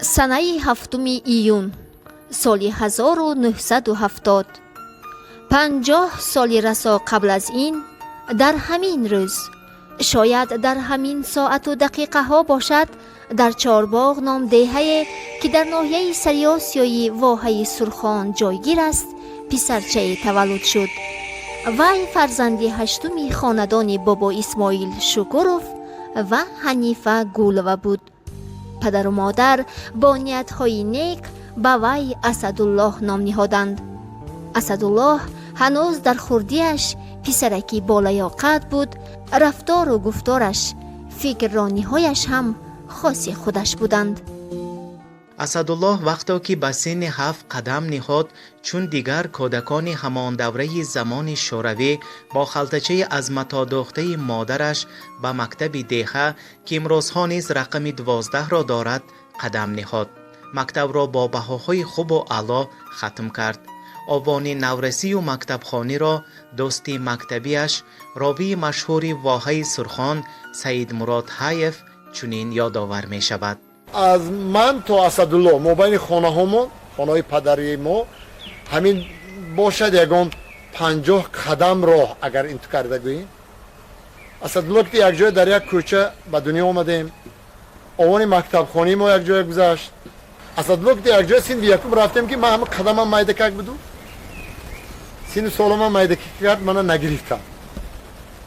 санаи 7 июн соли 1970 50 соли расо қабл аз ин дар ҳамин рӯз шояд дар ҳамин соату дақиқаҳо бошад дар Чорбоғ номдеҳае ки дар ноҳияи сари Осиёи воҳаи Сурхон ҷойгир аст писарчае таваллуд шуд. вай фарзанди 8-уми хонадони бобо Исмоил Шукуров ва Ҳанифа Гулова буд. падару модар бо ниятҳои нек ба вай Асадуллоҳ ном nihodанд. Асадуллоҳ ҳанӯз дар хурдиаш писараки болаёқат буд. рафтору гуфтораш, фикррониҳояш ҳам хоси худаш буданд. асадуллоҳ вақто ки ба синни 7 қадам ниҳод, чун дигар кӯдакони ҳамондавраи замони шӯравӣ бо халтачаи аз матоъ дохтаи модараш ба мактаби деҳа ки имрӯзҳо низ рақами 12-ро дорад қадам ниҳод. мактабро бо баҳоҳои хубу аъло хатм кард. овони наврасию мактабхониро дӯсти мактабиаш, ровии машҳури воҳаи Сурхон Саидмурод Ҳаев чунин ёдовар мешавад. аз ман то Асадулло мобайни хонаҳомо, хонаҳои падари мо ҳамин бошад ягон 50 қадам роҳ. агар ин ту карда гӯем, Асадулло ки якҷоя дар як кӯча ба дунё омадем, овони мактабхонаи мо якҷоя гузашт. Асадулло ки якҷоя синди якум рафтем ки ман ҳама қадамам майдакак буду, синни соламам майдакак кард, мана нагирифтам.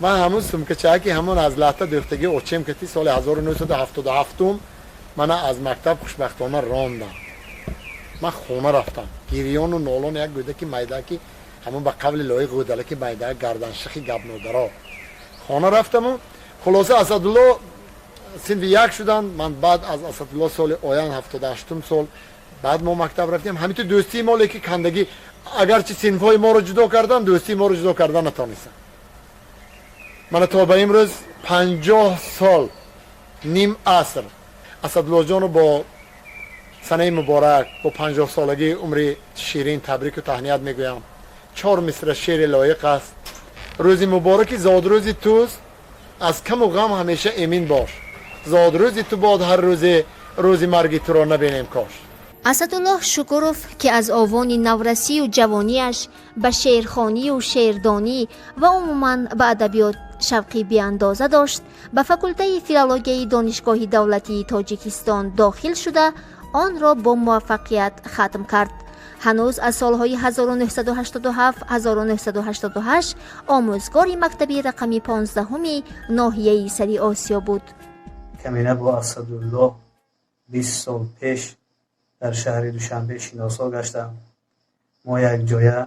ман ҳамун сумкачаки ҳамон аз лаҳта дӯхтагӣ очем кати соли 1977 мана аз мактаб хушбахтона рондам. ман хона рафтам, гирёну нолон як гӯдаки майдаки ҳамон ба қавли лои ғӯдаки майдаи гарданшихи гапнодаро хона рафтаму хулоса Асадулло синви як шуданд. ман баъд аз Асадулло соли оян 78 сол баъд мо мактаб рафтем. ҳамин ту дӯстии мо леки кандагӣ агарчи синфҳои моро ҷудо кардан, дӯстии моро ҷудо кардан натонистанд. мана то ба имрӯз 50 сол ним аср Асадуллоҳ бо санаи муборак бо 50 солагӣ умри ширин табрику таҳният мегӯям. 4 мисра шеъри лоиқ аст. рӯзи мубораки зодрӯзи туст, аз каму ғам ҳамеша эмин бош. зодрӯзи ту бод ҳар рӯзе, рӯзи марги туро набинем кош. Асадуллоҳ Шукуров ки аз овони наврасию ҷавониаш ба шеърхонию шеърдонӣ ва умуман ба адабиёт шавқи беандоза дошт, ба факултаи филологияи Донишгоҳи давлатии Тоҷикистон дохил шуда, онро бо муваффақият хатм кард. ҳанӯз аз солҳои 1987-1988 омӯзгори мактаби рақами 15-уми ноҳияи сари Осиё буд. камина бо Асадуллоҳ 20 сол пеш дар шаҳри Душанбе шиносо гаштам. мо якҷоя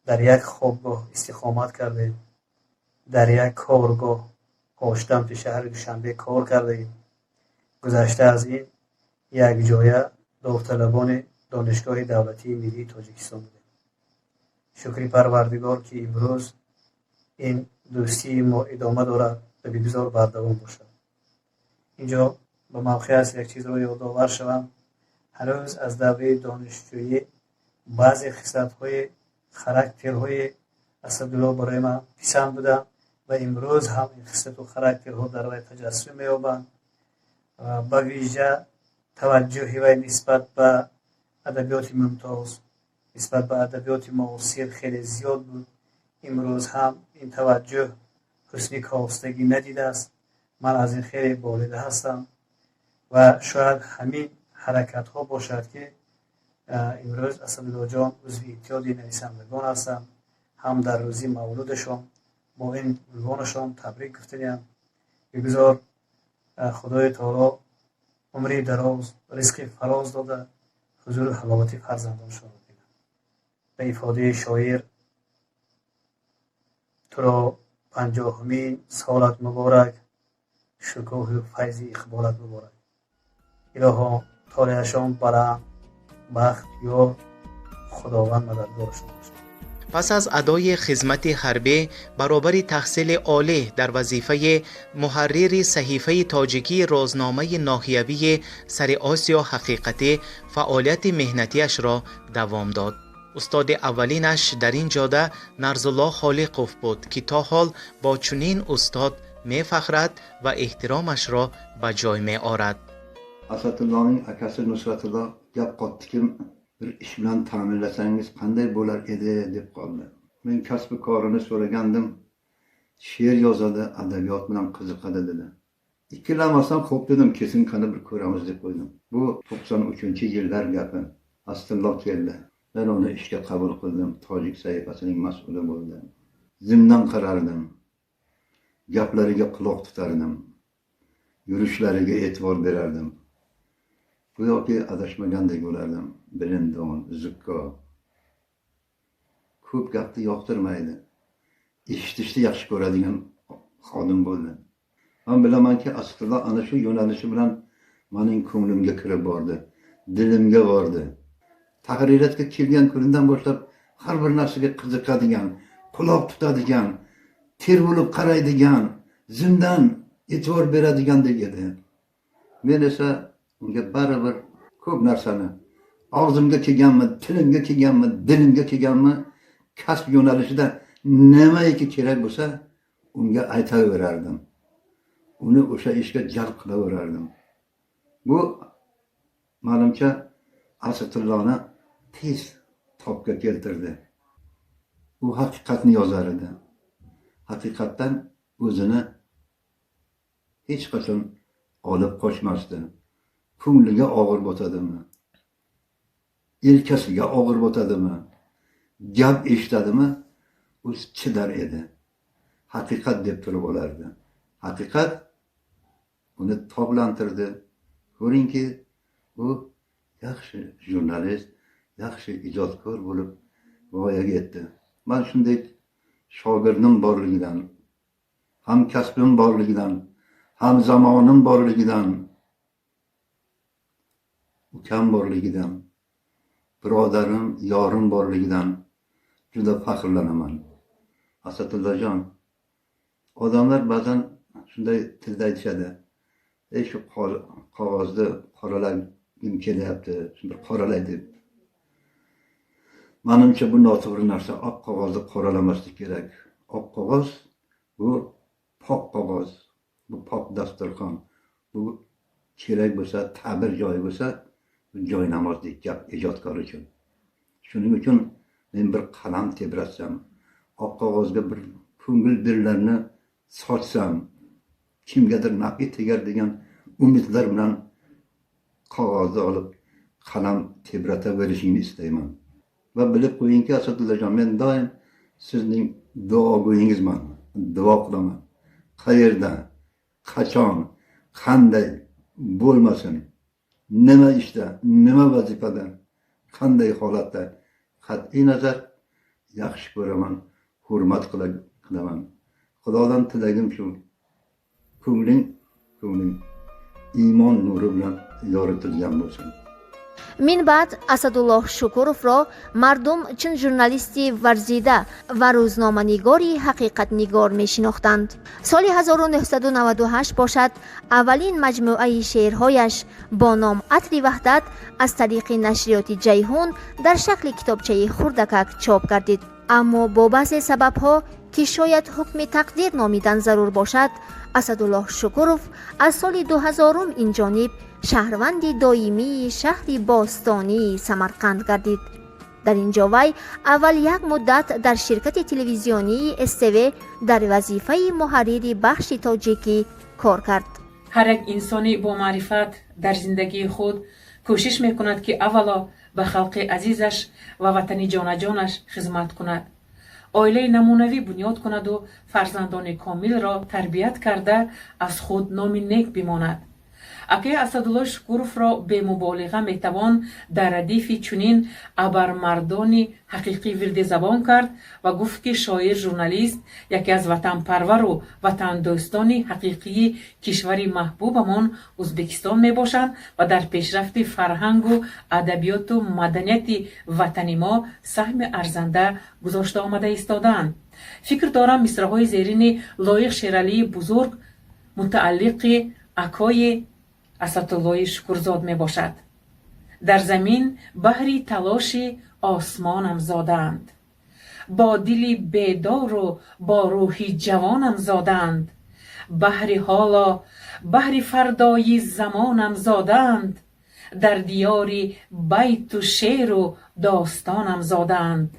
дар як хобгоҳ истиқомат кардем. дар як коргоҳ поштамти шаҳри Душанбе кор кардем. гузашта аз ин якҷоя довталабони Донишгоҳи давлатии миллии Тоҷикистон будем. шукри Парвардигор ки имрӯз ин дӯстии мо идома дорад ва бигузор бардавом бошад. инҷо ба мавқеъ аст як чизро ёдовар шавам. ҳанӯз аз давраи донишҷӯӣ баъзе хислатҳои характерҳои Асадуллоҳ барои ман писанд буданд ва имрӯз ҳам ин хислату характерҳо дар вай таҷассум меёбанд. ба виҷа таваҷҷӯҳи вай нисбат ба адабиёти мумтоз, нисбат ба адабиёти муосир хеле зиёд буд. имрӯз ҳам ин таваҷҷӯҳ ҳусни костагӣ надидааст. ман аз ин хеле болида ҳастам ва шояд ҳамин ҳаракатҳо бошад ки имрӯз Асадуллоҳ узви иттиҳоди нависандагон ҳастанд. ҳам дар рӯзи мавлудашон бо ин унвонашон табрик гуфтаниям. бигузор худои таоло умри дароз, ризқи фароз дода, ҳузуру ҳаловати фарзандоншон дидам. ба ифодаи шоир: туро 50-умин солат муборак, шукӯҳу файзи иқболат муборак. илоҳо толеашон баланд, бахт ёр, худованд мададгорашон бошад. پس از ادای خدمت حربی برابر تحصیل عالی در وظیفه محرر صحیفه تاجیکی روزنامه ناحیوی سر آسیا حقیقتی فعالیت مهنتیش را دوام داد. استاد اولینش در این جاده نرزالله خالقوف بود که تا حال با چنین استاد می فخرد و احترامش را به جای می آورد. Asadullohning akasi Nusratulloh gap qotdikim, bir ish bilan ta'minlasangiz qanday bo'lar edi deb qoldi. Men kasbi korini so'ragandim. She'r yozadi, adabiyot bilan qiziqadi dedi. Ikkilanmasam xo'p dedim, kesin qani bir ko'ramiz deb qo'ydim. Bu 93-yillar gapi. Asatulloh keldi. Men uni ishga qabul qildim. Tojik sahifasining mas'uli bo'ldi. Zimdan qarardim. Gaplariga quloq tutardim. Yurishlariga e'tibor berardim. Go'yoki adashmagandek bo'lardim. Bilimdon, zukko. Ko'p gapni yoqtirmaydi. Eshitishni yaxshi ko'radigan xodim bo'ldi. Men bilamanki, Asatulloh ana shu yo'nalishi bilan mening ko'nglimga kirib bordi, dilimga bordi. Tahririyatga kelgan kundan boshlab har bir narsaga qiziqadigan, quloq tutadigan, ter bo'lib qaraydigan, zimdan e'tibor beradigandek edi. Men esa unga baribir ko'p narsani og'zimga kelganmi, tilimga kelganmi, dilimga kelganmi, kasb yo'nalishida nimaiki kerak bo'lsa, unga aytaverardim. Uni o'sha ishga jalb qilaverardim. Bu menimcha Asatullohni tez topga keltirdi. U haqiqatni yozar edi. Haqiqatdan o'zini hech qachon olib qochmasdi. Ko'ngliga og'ir botadimi? Yelkasiga og'ir botadimi? Gap eshitadimi? O'zi chidar edi. Haqiqat deb turib olardi. Haqiqat uni toblantirdi. Ko'ringki, u yaxshi jurnalist, yaxshi ijodkor bo'lib voyaga yetdi. Men shunday shogirdim borligidan, ham kasbim borligidan, ham zamonim borligidan, ukam borligidan, birodarim, yorim borligidan juda faxrlanaman. Asadullajon, odamlar ba'zan shunday tilda aytishadi. Shu qog'ozni qoralagim kelyapti, shuni qoralay deb. Menimcha bu noto'g'ri narsa. Oq qog'ozni qoralamaslik kerak. Oq qog'oz bu pok qog'oz, bu pok dasturxon. Bu kerak bo'lsa, ta'bir joyi bo'lsa, joy namozdek gap ijodkor uchun. Shuning uchun men bir qalam tebratsam, oq qog'ozga bir ko'ngil birlarni sochsam, kimgadir nafi tegar degan umidlar bilan qog'ozni olib qalam tebrataverishingni istayman. Va bilib qo'yingki, Asadullajon, men doim sizning duogo'yingizman. Duo qilaman. Qayerda, qachon, qanday bo'lmasin, nima ishda, nima vazifada, qanday holatda qat'iy nazar yaxshi ko'raman, hurmat qilaman. Xudodan tilagim shu. Ko'ngling iymon nuri bilan yoritilgan bo'lsin. Minba'd Asadulloh Shukurovro mardum chin jurnalisti varzida va روزنامه‌نگاری حقیقت‌نگار می‌شناختند. سال 1998 باشد اولین مجموعه شعرهایش با نام عطر وحدت از طریق نشریات جیهون در شکل کتابچه خردکک چاپ گردید. اما با بعضی سبب‌ها که شاید حکم تقدیر نامیدن ضرور باشد، اسدالله شکوروف از سال 2000 این جانب شهروند دائمی شهر باستانی سمرقند گردید. در اینجا وی اول یک مدت در شرکت تلویزیونی استو در وظیفه محرر بخش تاجیکی کار کرد. هر یک انسانی با معرفت در زندگی خود کوشش میکند که اولا به خلق عزیزش و وطن جانش خدمت کند. عائله نمونوی بنیاد کند و فرزندان کامل را تربیت کرده از خود نام نیک بماند. اکی اسدالله شکوروف را به مبالغه میتوان در ردیف چنین ابرمردانی حقیقی ورد زبان کرد و گفت که شاعر ژورنالیست یکی از وطن پرور و وطن دوستانی حقیقی کشور محبوبمان ازبکستان میباشند و در پیشرفت فرهنگ و ادبیات و مدنیت وطن ما سهم ارزنده گذاشته آمده ایستادند. فکر دارم مصرع‌های زیرین لایق شیرالی بزرگ متعلق اکای اسدالله شکورزاد می باشد. در زمین بحری تلاش آسمانم زادند. با دلی بیدار و با روحی جوانم زادند. بهر حالا بهر فردای زمانم زادند، در دیاری بیت و شعر و داستانم زادند،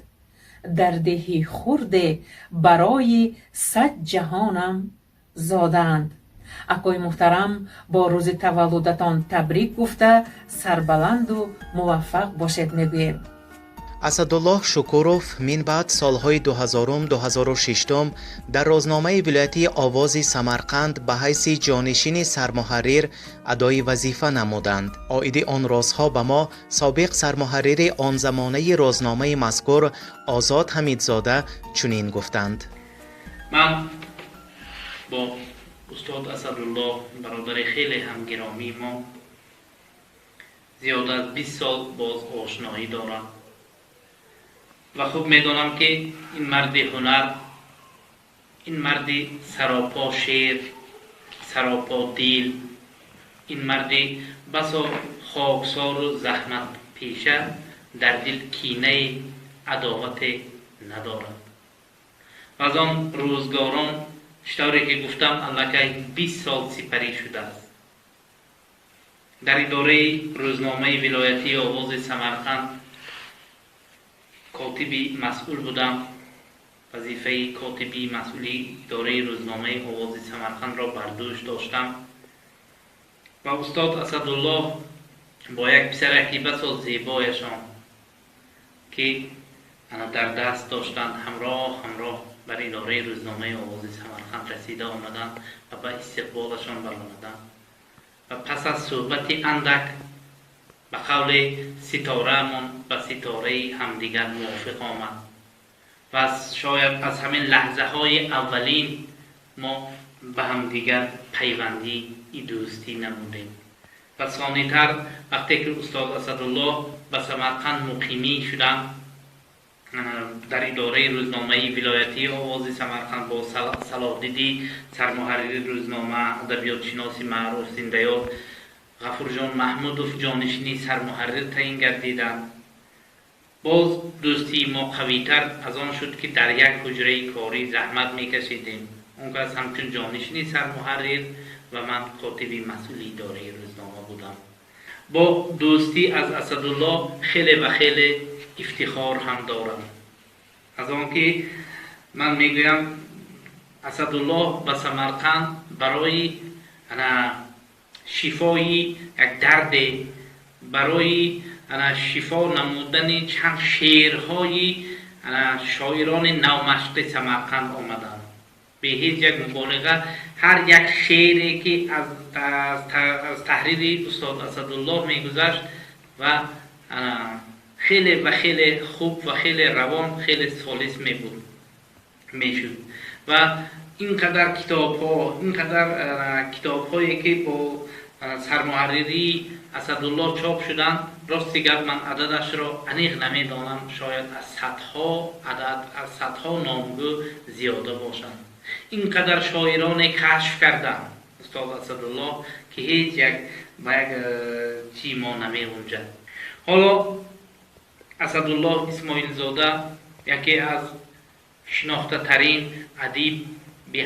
در دهی خورده برای 100 جهانم زادند. اکوی محترم با روز تولدتان تبریک گفته سربلند و موفق باشید میگویم. اسدالله شکوروف من بعد سالهای 2000-2006 در روزنامه ولایتی آواز سمرقند به حیث جانشین سرمحرر ادای وظیفه نمودند. عاید آن روزها به ما سابق سرمحرر آن زمانه روزنامه مذکور آزاد حمیدزاده چنین گفتند: من با استاد اسدالله برادر خیلی همگرامی ما زیاد از 20 سال باز آشنایی دارم و خوب میدانم که این مرد هنر، این مرد سراپا شعر، سراپا دل، این مرد بسا خاکسار و زحمت پیشه در دل کینه عداوت ندارد. و از آن روزگاران شطوری که گفتم اندکه 20 سال سپری شده است. در اداره روزنامه ولایتی آواز سمرقند کاتبی مسئول بودم. وظیفه کاتبی مسئولی اداره روزنامه آواز سمرقند را بر دوش داشتم و استاد اسدالله با یک پسرکی بسا زیبایشان که در دست داشتند همراه بر اداره روزنامه آواز سمرقند رسیده آمدند و به استقبالشان برآمدند و پس از صحبت اندک به قول ستاره من به ستاره همدیگر موافق آمد و شاید از همین لحظه های اولین ما به همدیگر پیوندی دوستی نمودیم. و ثانی‌تر وقتی که استاد اسدالله به سمرقند مقیمی شدند، در اداره روزنامه ولایتی آواز سمرقند با صلاح دیدی سرمحرر روزنامه، ادبیات شناس معروف زنده‌یاد غفور جان محمودوف جانشینی سرمحرر تعیین گردیدند. باز دوستی ما قوی‌تر از آن شد که در یک حجره کاری زحمت میکشیدیم. اون کس همچون جانشینی سرمحرر و من کاتبی مسئول اداره روزنامه بودم. با دوستی از اسدالله خیلی افتخار هم دارم، از آنکه من میگویم اسدالله به سمرقند برای شفای یک درد، برای شفا نمودن چند شعرهای شاعران نومشق سمرقند آمدند. به هیچ یک مبالغه هر یک شعری که از تحریر استاد اسدالله میگذشت و خیلی خوب و خیلی روان، خیلی سالس میشد و اینقدر کتاب هایی که با سرمحرری اسدالله چاپ شدند، راستی گفت من عددش را انیق نمیدانم، شاید از صدها نامگو زیاده باشند. اینقدر شاعران کشف کردند استاد اسدالله که هیچ یک چی ما نمی‌گنجد. حالا اسدالله اسماعیل زاده یکی از شناخته ترین ادیب به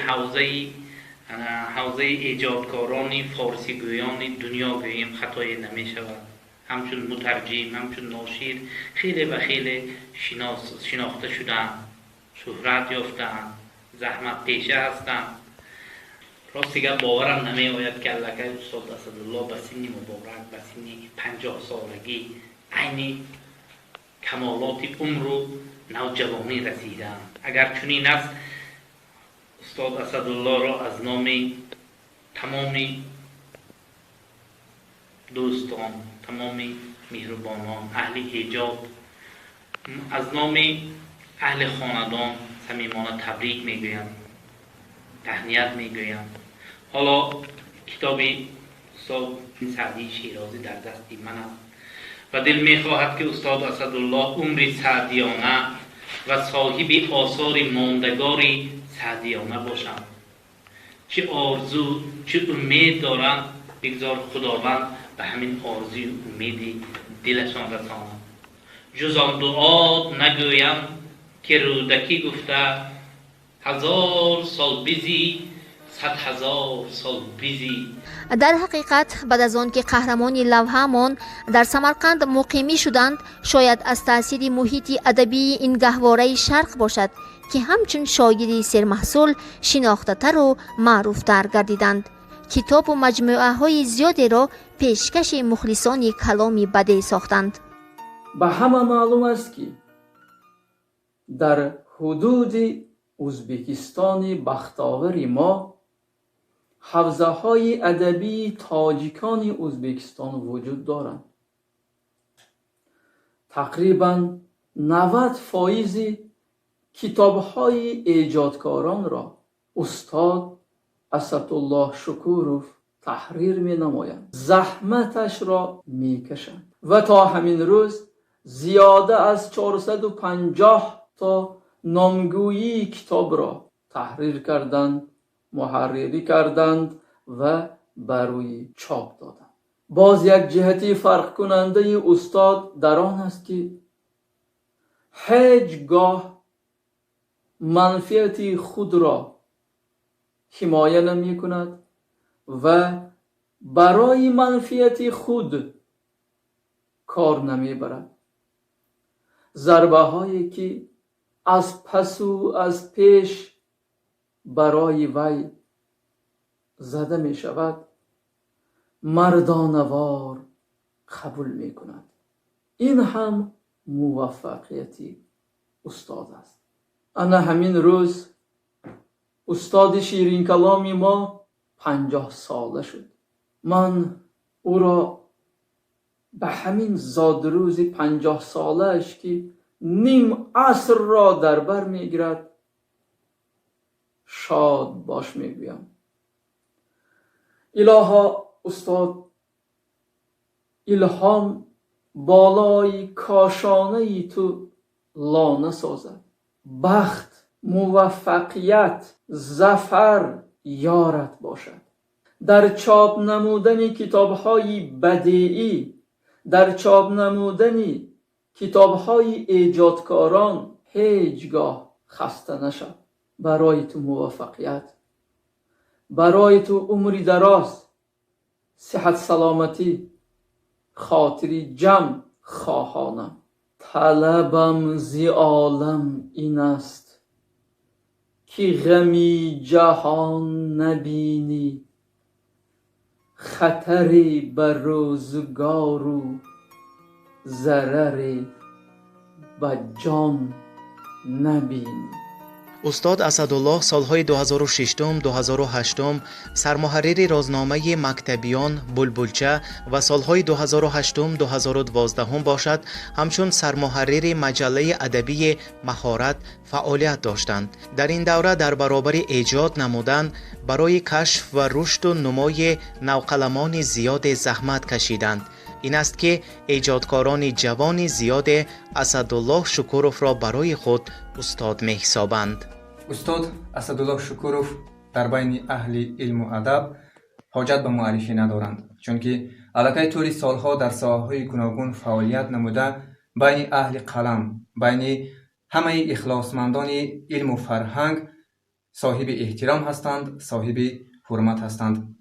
حوزه ایجادکاران فارسی گویان دنیا گوییم خطایی نمی شود. همچون مترجم، همچون ناشر خیلی شناخته شدند، شهرت یافتند، زحمت پیشه هستند. راستی که باورم نمی آید که الکه استاد اسدالله به سن مبارک، به سن 50 سالگی عین کمالات عمر و نوجوانی رسیدند. اگر چنین است، استاد اسدالله را از نام تمام دوستان، تمام مهربانان، اهل ایجاد، از نام اهل خاندان صمیمانه تبریک میگویم، تهنیت میگویم. حالا کتاب استاد سعدی شیرازی در دستی من است و دل میخواهد که استاد اسدالله عمر سعدیانه و صاحب آثار ماندگاری سعدیانه باشند. چه آرزو چه امید دارند، بگذار خداوند به همین آرزوی امید دلشان رساند. جز آن دعا نگویم که رودکی گفته، 1000 سال بزی 100,000 سال بیزی. در حقیقت بعد از آن که قهرمانی لوحه‌مان در سمرقند مقیمی شدند، شاید از تأثیر محیط ادبی این گهواره شرق باشد که همچون شاگردی سرمحصول شناخته‌تر و معروفتر گردیدند. کتاب و مجموعه های زیادی را پیشکش مخلصان کلام بدیع ساختند. به همه معلوم است که در حدود ازبکستان بختاور ما حوزه های ادبی تاجیکان ازبکستان وجود دارند. تقریبا 90% کتاب های ایجادکاران را استاد اسدالله شکوروف تحریر می نمایند، زحمتش را می کشند و تا همین روز زیاده از 450 تا نامگویی کتاب را تحریر کردند، محرری کردند و بروی چاپ دادند. باز یک جهتی فرق کننده استاد در آن است که هیچگاه منفعت خود را حمایه نمی کند و برای منفعت خود کار نمی برد. ضربه هایی که از پس و از پیش برای وی زده می شود مردانوار قبول می کند. این هم موفقیتی استاد است. انا همین روز استاد شیرین کلامی ما 50 ساله شد. من او را به همین زادروز 50 ساله اش که نیم عصر را در بر میگیرد شاد باش میگویم. الها استاد الهام بالای کاشانه ای تو لانه سازد. بخت، موفقیت، ظفر یارت باشد. در چاپ نمودن کتاب‌های بدیعی، در چاپ نمودن کتاب‌های ایجادکاران هیچگاه خسته نشد. برای تو موفقیت، برای تو عمری دراز، صحت سلامتی، خاطری جمع خواهانم. طلبم زی عالم این است که غمی جهان نبینی، خطری بر روزگار و ضرری به جان نبینی. استاد اسدالله سالهای 2006-2008 سرمحرر روزنامه مکتبیان بلبلچه و سالهای 2008-2012 باشد همچون سرمحرر مجله ادبی مهارت فعالیت داشتند. در این دوره در برابر ایجاد نمودن برای کشف و رشد و نمای نوقلمان زیاد زحمت کشیدند. این است که ایجادکاران جوان زیاد اسدالله شکوروف را برای خود استاد می‌حسابند. استاد اسدالله شکوروف در بین اهل علم و ادب حاجت به معرفی ندارند، چون که علاقه طوری سالها در ساحه‌های گوناگون فعالیت نموده بین اهل قلم، بین همه اخلاصمندان علم و فرهنگ صاحب احترام هستند، صاحب حرمت هستند.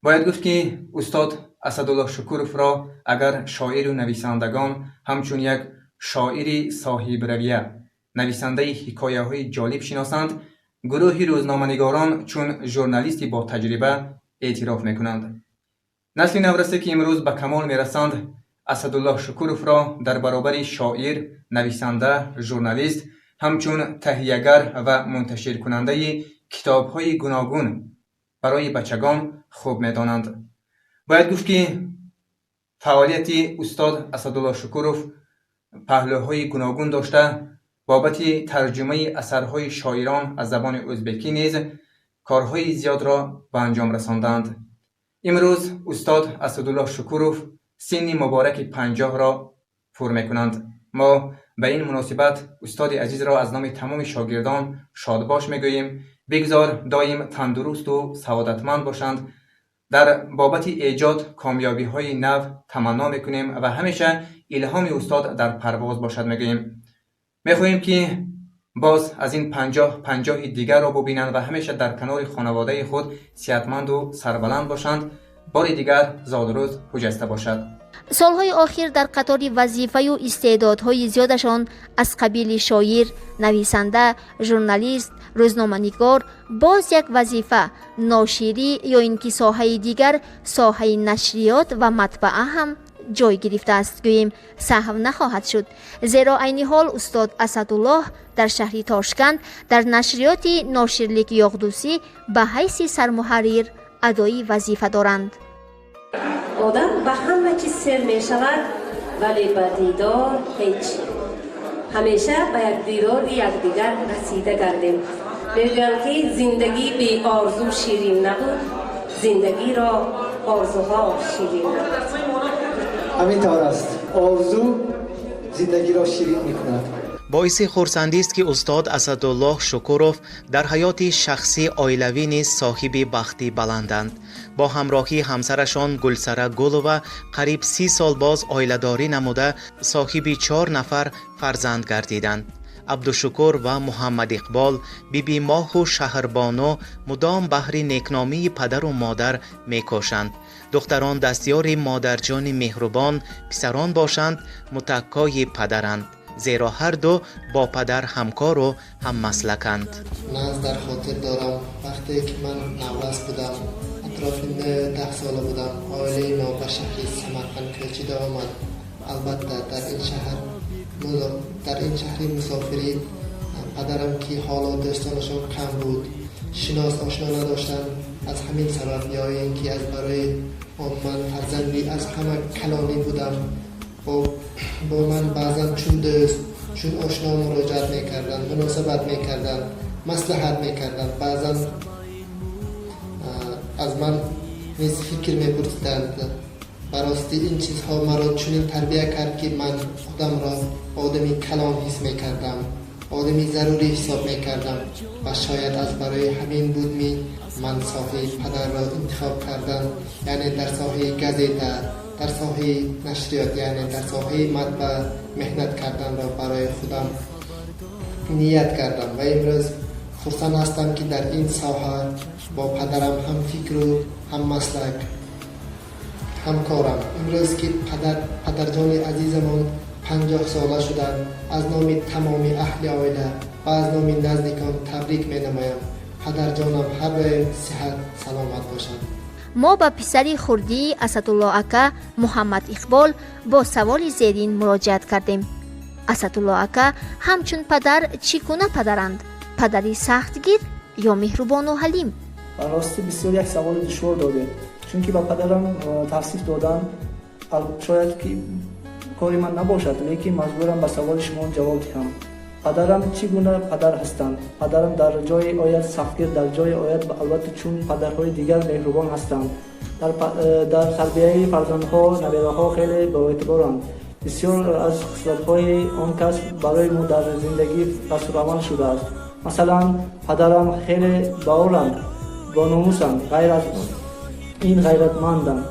باید گفت که استاد اسدالله شکوروف را اگر شاعر و نویسندگان همچون یک شاعر صاحب رویه، نویسنده حکایه های جالب شناسند، گروه روزنامه‌نگاران چون ژورنالیستی با تجربه اعتراف میکنند. نسل نورسته که امروز به کمال میرسند اسدالله شکوروف را در برابر شاعر، نویسنده، ژورنالیست همچون تهیه‌گر و منتشر کننده کتاب‌های گوناگون برای بچگان خوب میدانند. باید گفت که فعالیت استاد اسدالله شکوروف پهلوهای گوناگون داشته، بابت ترجمه اثرهای شاعران از زبان ازبکی نیز کارهای زیاد را به انجام رساندند. امروز استاد اسدالله شکوروف سن مبارک 50 را پر میکنند. ما به این مناسبت استاد عزیز را از نام تمام شاگردان شادباش میگوییم. بگذار دایم تندرست و سعادتمند باشند. در بابت ایجاد کامیابی های نو تمنا میکنیم و همیشه الهام استاد در پرواز باشد میگوییم. میخواهیم که باز از این 50 دیگر را ببینند و همیشه در کنار خانواده خود صحتمند و سربلند باشند. بار دیگر زادروز خجسته باشد. سالهای آخر در قطار وظیفه و استعدادهای زیادشان از قبیل شاعر، نویسنده، ژورنالیست، روزنامه‌نگار، باز یک وظیفه ناشری یا اینکه ساحه دیگر ساحه نشریات و مطبعه هم جای گرفته است. گوییم سهو نخواهد شد، زیرا عین حال استاد اسدالله در شهر تاشکند در نشریات ناشرلیک یاغدوسی به حیث سرمحرر ادای وظیفه دارند. آدم به همه چیز سر می شود ولی به دیدار هیچ. همیشه به یک دیدار یکدیگر رسیده گردیم. میگویند که زندگی بی آرزو شیرین نبود، زندگی را آرزوها شیرین نبود. همینطور است، آرزو زندگی را شیرین می‌کند. باعث خرسندی است که استاد اسدالله شکوروف در حیات شخصی عائلوی نیز صاحب بختی بلندند. با همراهی همسرشان گلسره گلووا قریب 30 سال باز عائله‌داری نموده صاحب 4 نفر فرزند گردیدند. عبدالشکور و محمد اقبال، بیبی ماه و شهربانو مدام بهر نیکنامی پدر و مادر میکوشند. دختران دستیار مادرجان مهربان، پسران باشند متکای پدرند، زیرا هر دو با پدر همکار و هم مسلکند. من در خاطر دارم وقتی که من نوروز بودم، اطراف 10 ساله بودم، عائله ما به شهر سمرقند کوچیده آمد. البته در این شهر مسافری پدرم که حالا داشتنشان کم بود، شناس آشنا نداشتن. از همین سبب یا اینکه از برای آن من فرزندی از همه کلانی بودم، با من بعضا چون دوست چون آشنا مراجعت میکردن، مناسبت میکردن، مصلحت میکردن. بعضا از من نیز فکر میپرسیدند. براستی این چیزها مرا چنین تربیت کرد که من خودم را آدمی کلام حس میکردم، آدمی ضروری حساب میکردم و شاید از برای همین بود من ساحه پدر را انتخاب کردم، یعنی در ساحه گازیته، در ساحه نشریات، یعنی در ساحه مطبع مهنت کردن را برای خودم نیت کردم و امروز خرسند هستم که در این ساحه با پدرم هم فکر و هم مسلک همکارم. امروز که پدرجان عزیزمان 50 ساله شدند، از نام تمام اهل عائله و از نام نزدیکان تبریک می نمایم. پدرجانم هر دایم صحت سلامت باشند. ما با پسری خردی اسدالله اکا محمد اقبال با سوال زیرین مراجعت کردیم. اسدالله اکا همچون پدر چگونه پدرند؟ پدری سختگیر یا مهربان و حلیم؟ راستی بسیار یک سوال دشوار داده، چون که با پدرم توصیف دادم. شاید که کاری من نباشد، لیکن مجبورم به سوال شما جواب دهم. پدرم چگونه پدر هستند؟ پدرم در جای آید سختگیر، در جای آید البته چون پدرهای دیگر مهربان هستند. در تربیت فرزندها نوه‌ها خیلی با اعتبارند. بسیار از خصلت‌های آن کس برای ما در زندگی دستورالعمل شده است. مثلا پدرم خیلی باورند، با ناموسند، غیر از این غیرتمندند،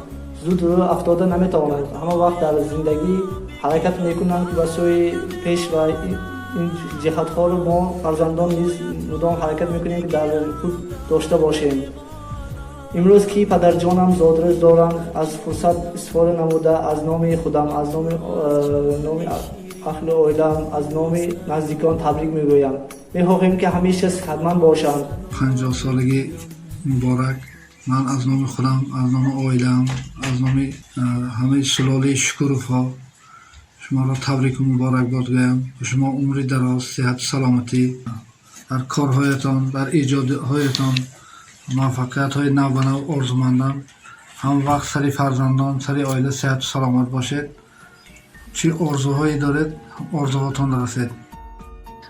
زود رو افتاده نمیتوانند. همه وقت در زندگی حرکت میکنند که به سوی پیش و این جهت‌ها رو ما فرزندان نیز مدام حرکت میکنیم که در خود داشته باشیم. امروز که پدر جانم زادروز دارم، از فرصت استفاده نموده از نام خودم، از نام اهل عائله‌ام، از نام نزدیکان تبریک میگویم. میخواهیم که همیشه صحتمند باشند. 50 سالگی مبارک. من از نام خودم، از نام عائله‌ام، از نام همه سلاله شکوروف‌ها شما را تبریک و مبارکباد گویم. شما عمری دراز، صحت سلامتی در کارهایتان، در ایجادهایتان موفقیت های نو و نو آرزومندم. هم وقت سری فرزندان، سری عائله صحت و سلامت باشید. چی آرزوهایی دارید آرزوهاتان رسید.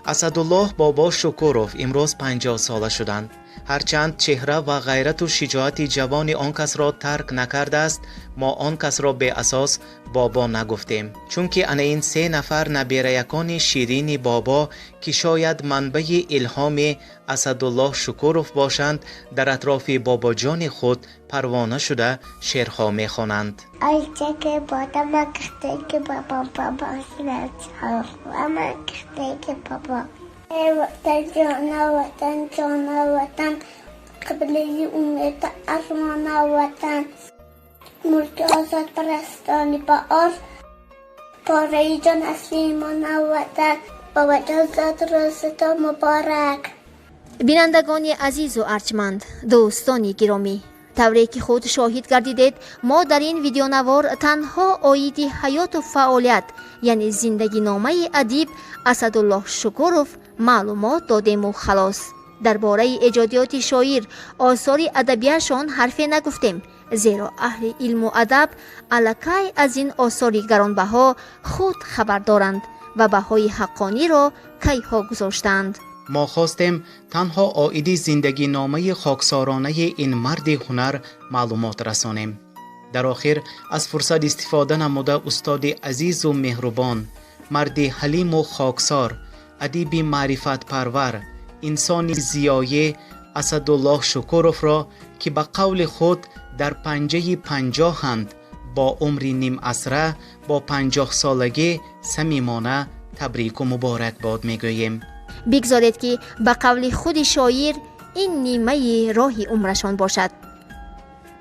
اسدالله بابا شکوروف امروز 50 ساله شدند. هرچند چهره و غیرت و شجاعت جوان آن کس را ترک نکرده است، ما آن کس را به اساس بابا نگفتیم، چون که این 3 نفر نبیره‌یکان شیرین بابا که شاید منبع الهام اسدالله شکوروف باشند در اطراف بابا جان خود پروانه شده شعرها می‌خوانند. آیچه که بادم کشته که بابا سنت ها و من کشته که بابا ای وطن جان وطن جان وطن قبله امید ارمان وطن ملک آزاد پرستانی با آر پاره جان اسلیمان وطن با وجه زاد روزتا مبارک. بینندگان عزیز و ارجمند، دوستان گرامی، طوری که خود شاهد گردیدید ما در این ویدیو نوار تنها آیید حیات و فعالیت یعنی زندگی نامه ادیب اسدالله شکوروف معلومات دادیم و خلاص. درباره ایجادیات شاعر آثار ادبیشان حرفی نگفتیم، زیرا اهل علم و ادب الکی از این آثار گرانبها خود خبر دارند و بهای حقانی را کیها گذاشتند. ما خواستیم تنها آیدی زندگی نامه خاکسارانه این مرد هنر معلومات رسانیم. در آخر از فرصت استفاده نموده استاد عزیز و مهربان، مرد حلیم و خاکسار، ادیب معرفت پرور، انسان زیایه اسدالله شکوروف را که به قول خود در پنجه 50 با عمر نیم عصره با 50 سالگی صمیمانه تبریک و مبارک باد میگوییم. بگذارید که به قول خود شاعر این نیمه راه عمرشان باشد.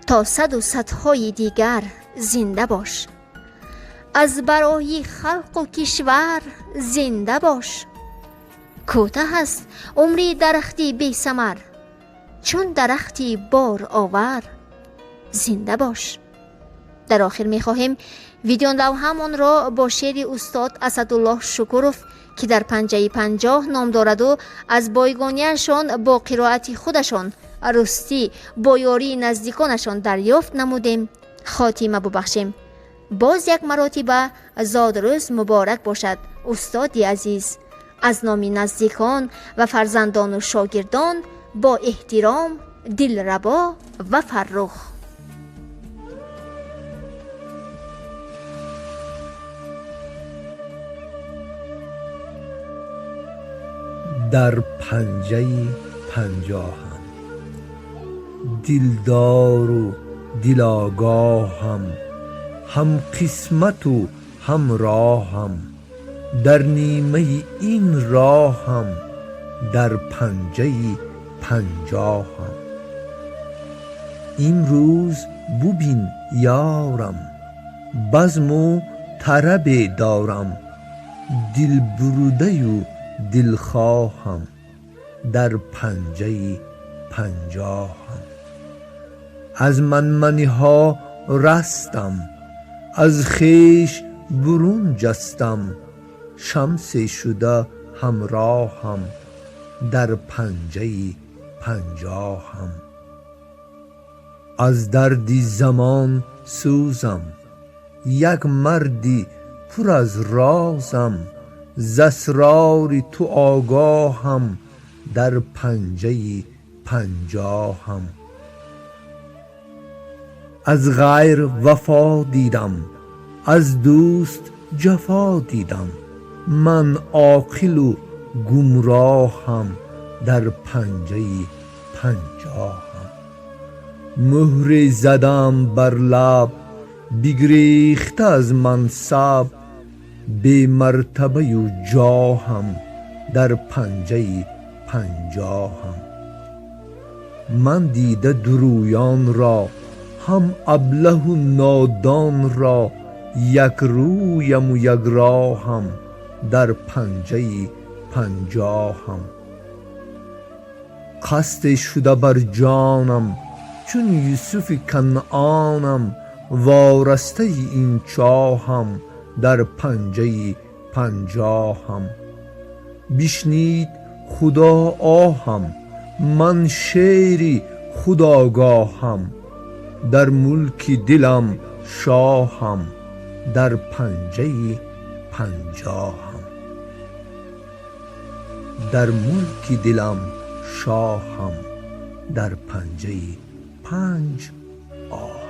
تا صد و صدهای دیگر زنده باش، از برای خلق و کشور زنده باش. کوتاه است عمری درختی بی ثمر، چون درختی بار آور زنده باش. در آخر می خواهیم ویدیو لوحه‌مان را با شعر استاد اسدالله شکوروف که در پنجه 50 نام دارد و از بایگانیشان با قرائت خودشان راستی با یاری نزدیکانشان دریافت نمودیم خاتمه ببخشیم. باز یک مرتبه زاد روز مبارک باشد استاد عزیز. از نام نزدیکان و فرزندان و شاگردان با احترام دلربا و فرخ. در پنجه 50 دلدار و دلاگاهم، هم قسمت و هم راهم، در نیمه این راهم، در پنجه 50. امروز ببین یارم، بزم و طرب دارم، دل بروده و دلخواهم، در پنجه 50. از منمنی ها رستم، از خویش برون جستم، شمس شده همراهم، در پنجه 50. از دردی زمان سوزم، یک مردی پر از رازم، ز اسرار تو آگاهم، در پنجه 50. از غیر وفا دیدم، از دوست جفا دیدم، من عاقل و گمراهم، در پنجه 50. مهر زدم بر لب، بگریخته از منصب، بی مرتبه و جاهم، در پنجه 50. من دیده درویان را، هم ابله و نادان را، یک رویم و یک راهم، در پنجه 50. قصد شده بر جانم، چون یوسف کنعانم، وارسته این چاهم، در پنجه 50. بشنید خدا آهم، من شیری خداگاهم، در ملک دلم شاهم، در پنجه 50. در ملک دلم شاهم، در پنجه 50.